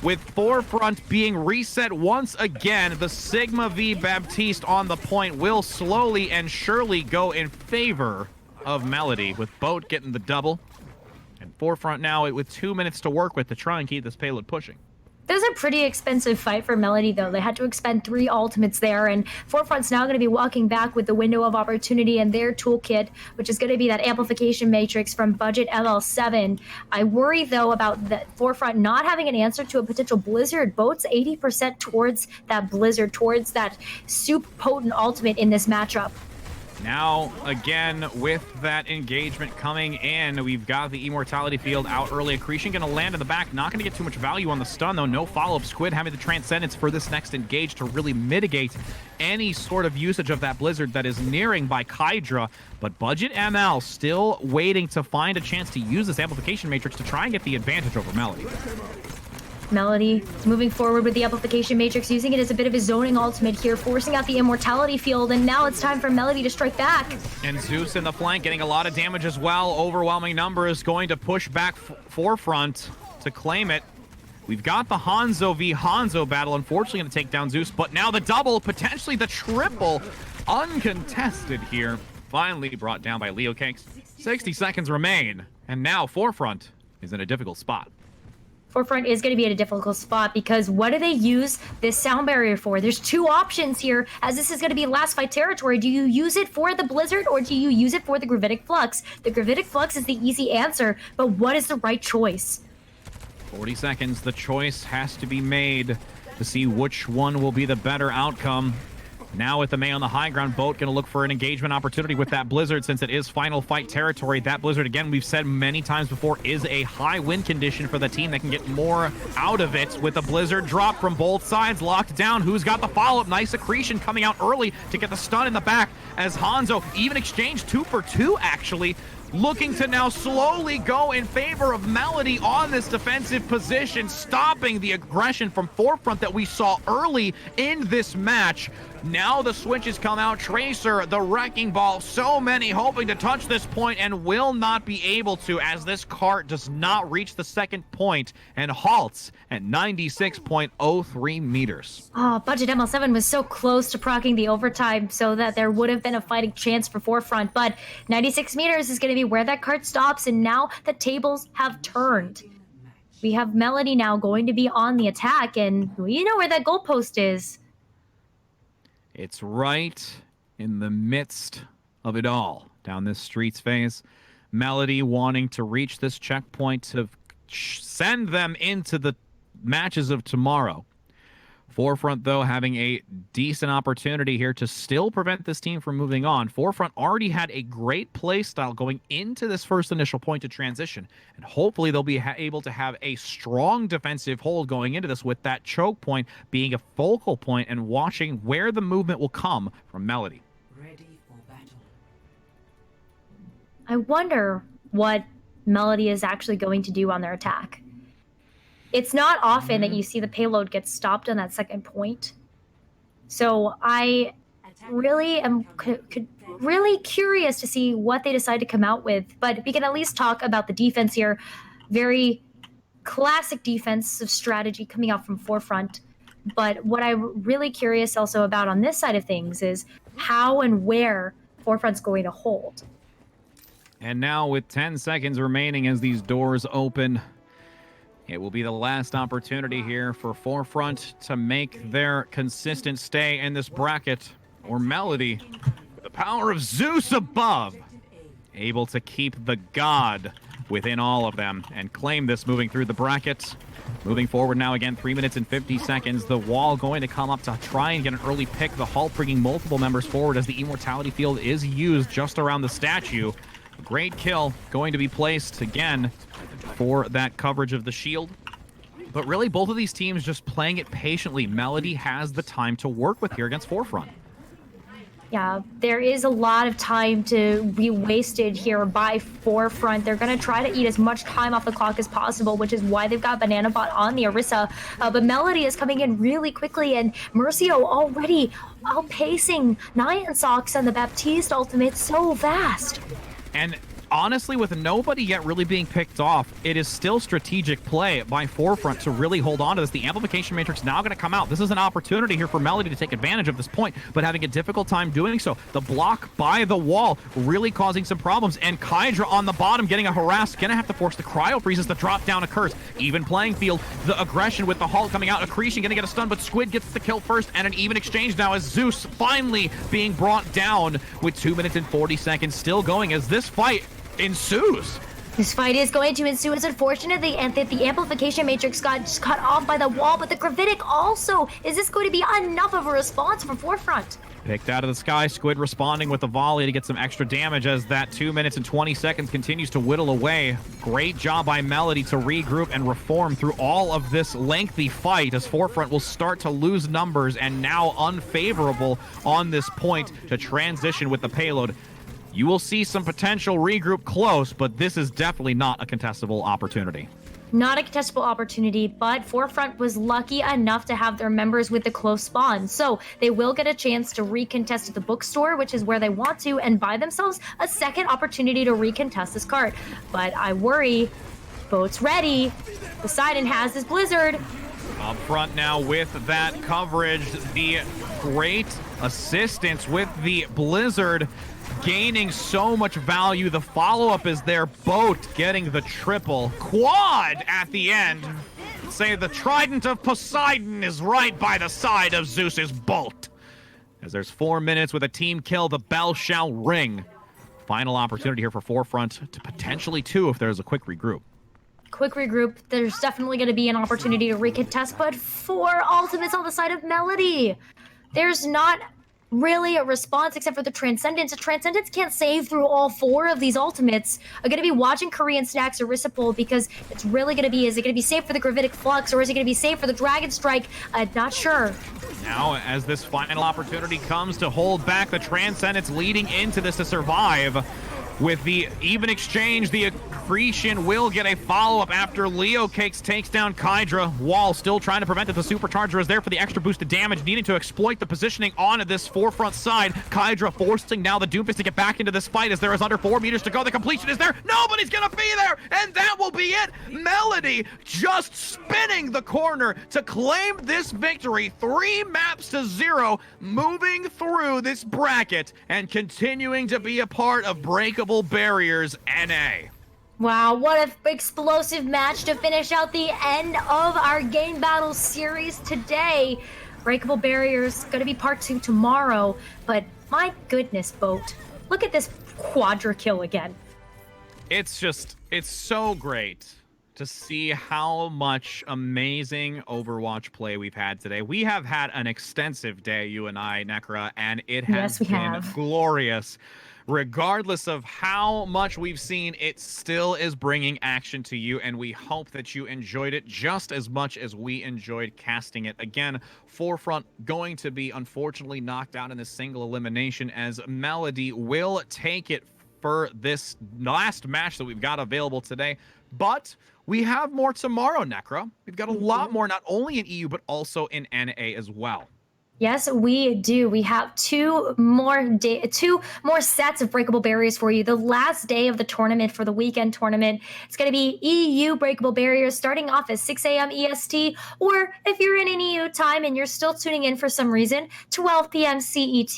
With Forefront being reset once again, the Sigma V Baptiste on the point will slowly and surely go in favor of Melody, with Boat getting the double. And Forefront now with 2 minutes to work with to try and keep this payload pushing. This is a pretty expensive fight for Melody, though. They had to expend 3 ultimates there, and Forefront's now going to be walking back with the window of opportunity and their toolkit, which is going to be that amplification matrix from Budget ML7. I worry, though, about the Forefront not having an answer to a potential Blizzard. Boat's 80% towards that Blizzard, towards that super potent ultimate in this matchup. Now, again, with that engagement coming in, we've got the Immortality Field out early. Accretion going to land in the back. Not going to get too much value on the stun, though. No follow-up. Squid having the Transcendence for this next engage to really mitigate any sort of usage of that Blizzard that is nearing by Kydra. But Budget ML still waiting to find a chance to use this Amplification Matrix to try and get the advantage over Melody. Melody moving forward with the amplification matrix, using it as a bit of a zoning ultimate here, forcing out the immortality field, and now it's time for Melody to strike back. And Zeus in the flank getting a lot of damage as well. Overwhelming numbers going to push back Forefront to claim it. We've got the Hanzo v Hanzo battle, unfortunately going to take down Zeus, but now the double, potentially the triple, uncontested here. Finally brought down by Leo Cakes. 60 seconds remain, and now Forefront is in a difficult spot. Forefront is going to be at a difficult spot because what do they use this sound barrier for? There's 2 options here, as this is going to be last fight territory. Do you use it for the Blizzard or do you use it for the Gravitic Flux? The Gravitic Flux is the easy answer, but what is the right choice? 40 seconds, the choice has to be made to see which one will be the better outcome. Now with the May on the high ground, Boat going to look for an engagement opportunity with that Blizzard since it is final fight territory. That Blizzard, again, we've said many times before, is a high win condition for the team that can get more out of it with a Blizzard drop from both sides. Locked down. Who's got the follow-up? Nice accretion coming out early to get the stun in the back as Hanzo even exchanged 2 for 2, actually. Looking to now slowly go in favor of Melody on this defensive position, stopping the aggression from Forefront that we saw early in this match. Now the switches come out. Tracer, the Wrecking Ball, so many hoping to touch this point and will not be able to, as this cart does not reach the second point and halts at 96.03 meters. Oh, Budget ML7 was so close to proccing the overtime so that there would have been a fighting chance for Forefront, but 96 meters is going to be where that cart stops, and now the tables have turned. We have Melody now going to be on the attack, and we know where that goalpost is. It's right in the midst of it all, down this streets phase, Melody wanting to reach this checkpoint to send them into the matches of tomorrow. Forefront, though, having a decent opportunity here to still prevent this team from moving on. Forefront already had a great play style going into this first initial point of transition, and hopefully they'll be able to have a strong defensive hold going into this, with that choke point being a focal point and watching where the movement will come from Melody. Ready for battle. I wonder what Melody is actually going to do on their attack. It's not often that you see the payload get stopped on that second point. So I really am really curious to see what they decide to come out with. But we can at least talk about the defense here. Very classic defensive strategy coming out from Forefront. But what I'm really curious also about on this side of things is how and where Forefront's going to hold. And now with 10 seconds remaining as these doors open, it will be the last opportunity here for Forefront to make their consistent stay in this bracket. Or Melody, with the power of Zeus above, able to keep the god within all of them and claim this moving through the bracket. Moving forward now again, 3 minutes and 50 seconds. The wall going to come up to try and get an early pick. The Halt bringing multiple members forward as the immortality field is used just around the statue. A great kill going to be placed again for that coverage of the shield. But really, both of these teams just playing it patiently. Melody has the time to work with here against Forefront. Yeah, there is a lot of time to be wasted here by Forefront. They're going to try to eat as much time off the clock as possible, which is why they've got Banana Bot on the Orisa. But Melody is coming in really quickly, and Mercio already outpacing Nyan Socks and the Baptiste ultimate so fast. And honestly, with nobody yet really being picked off, it is still strategic play by Forefront to really hold on to this. The amplification matrix now going to come out. This is an opportunity here for Melody to take advantage of this point, but having a difficult time doing so. The block by the wall really causing some problems, and Kydra on the bottom getting a harass. Going to have to force the cryo freezes. The drop down occurs. Even playing field. The aggression with the Halt coming out. Accretion going to get a stun, but Squid gets the kill first, and an even exchange now as Zeus finally being brought down with 2 minutes and 40 seconds still going as this fight ensues. This fight is going to ensue. It's unfortunate that the amplification matrix got just cut off by the wall, but the gravitic also. Is this going to be enough of a response from Forefront? Picked out of the sky, Squid responding with a volley to get some extra damage as that 2 minutes and 20 seconds continues to whittle away. Great job by Melody to regroup and reform through all of this lengthy fight as Forefront will start to lose numbers and now unfavorable on this point to transition with the payload. You will see some potential regroup close, but this is definitely not a contestable opportunity. Not a contestable opportunity, but Forefront was lucky enough to have their members with the close spawn. So they will get a chance to recontest at the bookstore, which is where they want to, and buy themselves a second opportunity to recontest this card. But I worry, boat's ready. Poseidon has his Blizzard. Up front now with that coverage, the great assistance with the Blizzard gaining so much value. The follow-up is their boat getting the triple. Quad at the end. Say the trident of Poseidon is right by the side of Zeus's bolt. As there's 4 minutes with a team kill, the bell shall ring. Final opportunity here for Forefront to potentially 2 if there's a quick regroup. Quick regroup. There's definitely going to be an opportunity to recontest, but 4 ultimates on the side of Melody. There's not really a response except for the Transcendence. The Transcendence can't save through all 4 of these ultimates. I'm going to be watching Korean Snacks or Risipol because it's really going to be, is it going to be safe for the Gravitic Flux or is it going to be safe for the Dragon Strike? Not sure. Now, as this final opportunity comes to hold back the Transcendence leading into this to survive, with the even exchange, the Accretion will get a follow-up after Leo Cakes takes down Kydra. Wall still trying to prevent it. The Supercharger is there for the extra boosted damage, needing to exploit the positioning on this Forefront side. Kydra forcing now the Doomfist to get back into this fight as there is under 4 meters to go. The completion is there. Nobody's gonna be there, and that will be it. Melody just spinning the corner to claim this victory. 3 maps to 0, moving through this bracket and continuing to be a part of Breakable Barriers NA. Wow, what an explosive match to finish out the end of our Game Battle series today. Breakable Barriers, going to be part 2 tomorrow, but My goodness, Boat. Look at this quadra kill again. It's so great to see how much amazing Overwatch play we've had today. We have had an extensive day, you and I, Necra, and it has Yes, we been have. glorious. Regardless of how much we've seen, it still is bringing action to you, and we hope that you enjoyed it just as much as we enjoyed casting it. Again, Forefront going to be unfortunately knocked out in this single elimination, as Melody will take it for this last match that we've got available today. But we have more tomorrow, Necra. We've got a lot more, not only in EU, but also in NA as well. Yes, we do. We have two more sets of breakable barriers for you. The last day of the tournament for the weekend tournament, it's going to be EU breakable barriers starting off at 6 a.m. EST, or if you're in an EU time and you're still tuning in for some reason, 12 p.m. CET.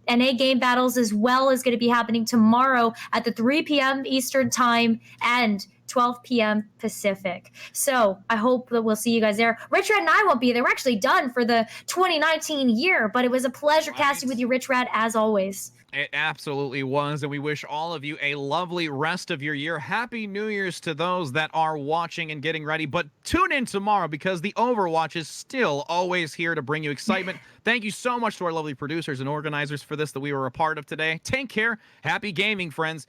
NA game battles as well is going to be happening tomorrow at the 3 p.m. Eastern time and 12 p.m. Pacific. So I hope that we'll see you guys there. Rich Rat and I won't be there. We're actually done for the 2019 year, but it was a pleasure casting with you, Rich Rat, as always. It absolutely was, and we wish all of you a lovely rest of your year. Happy New Year's to those that are watching and getting ready, but tune in tomorrow because the Overwatch is still always here to bring you excitement. Thank you so much to our lovely producers and organizers for this that we were a part of today. Take care. Happy gaming, friends.